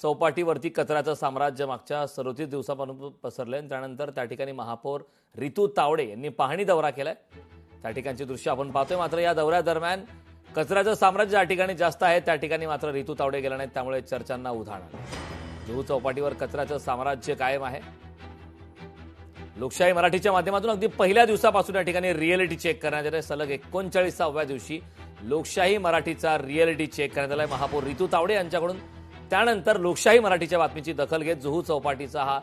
चौपाटीवरती कचऱ्याचं साम्राज्य मागच्या 37 दिवसापासून पसरलंय। त्यानंतर त्या ठिकाणी महापौर रितू तावडे यांनी पाहणी दौरा केलाय। त्या ठिकाणची दृश्य आपण पाहतोय। मात्र या दौऱ्यादरम्यान कचऱ्याचं साम्राज्य ज्या ठिकाणी जास्त आहे त्या ठिकाणी मात्र रितू तावडे गेल्या नाहीत, त्यामुळे चर्चांना उधाण आलं। जुहू चौपाटीवर कचऱ्याचं साम्राज्य कायम आहे। लोकशाही मराठीच्या माध्यमातून अगदी पहिल्या दिवसापासून या ठिकाणी रिअलिटी चेक करण्यात येते। सलग 39व्या दिवशी लोकशाही मराठीचा रिअलिटी चेक करण्यात आलाय महापौर रितू तावडे यांच्याकडून। त्यानंतर लोकशाही मराठीच्या बातमीची दखल घेत जुहू चौपाटीचा हा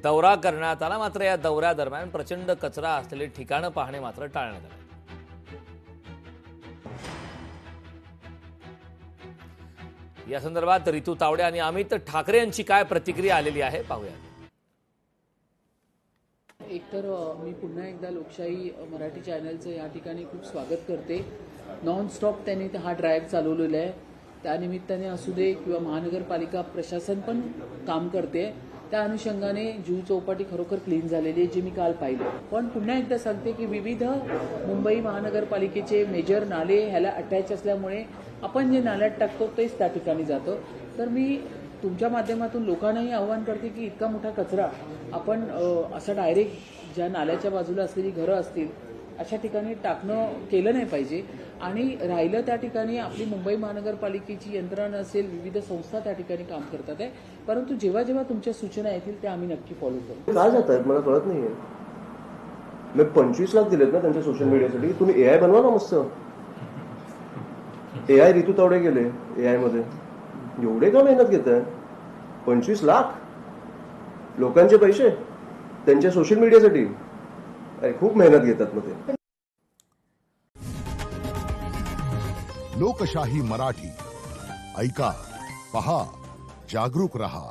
दौरा करण्यात आला। मात्र या दौऱ्यादरम्यान प्रचंड कचरा असलेले ठिकाणं पाहणे मात्र टाळण्यात आले। या संदर्भात रितू तावडे आणि अमित ठाकरे यांची काय प्रतिक्रिया आलेली आहे पाहूया। एकतर मी पुन्हा एकदा लोकशाही मराठी चॅनलचं या ठिकाणी खूप स्वागत करते। नॉन स्टॉप त्यांनी हा ड्राईव्ह चालवलेला आहे। त्यानिमित्ताने असू दे किंवा महानगरपालिका प्रशासन पण काम करते। त्या अनुषंगाने जुहू चौपाटी खरोखर क्लीन झालेली आहे, जे मी काल पाहिलं। पण पुन्हा एकदा सांगते की विविध मुंबई महानगरपालिकेचे मेजर नाले ह्याला अटॅच असल्यामुळे आपण जे नाल्यात टाकतो तेच त्या ठिकाणी जातं। तर मी तुमच्या माध्यमातून लोकांनाही आवाहन करते की इतका मोठा कचरा आपण असं डायरेक्ट ज्या नाल्याच्या बाजूला असलेली घरं असतील अशा ठिकाणी टाकणं केलं नाही पाहिजे। आणि राहिलं त्या ठिकाणी आपली मुंबई महानगरपालिकेची यंत्रणा असेल, विविध संस्था त्या ठिकाणी काम करतात आहे। परंतु जेव्हा जेव्हा तुमच्या सूचना येतील त्या आम्ही नक्की फॉलो करू। काय जात आहेत मला कळत नाहीये। मी 25 लाख दिलेत ना त्यांच्या सोशल मीडियासाठी। तुम्ही एआय बनवा ना मस्त। एआय रितू तावडे गेले एआय मध्ये, एवढे का मेहनत घेत आहे? 25 लाख लोकांचे पैसे त्यांच्या सोशल मीडियासाठी, अरे खूप मेहनत घेतात मग ते। लोकशाही मराठी ऐका, पहा, जागरूक रहा।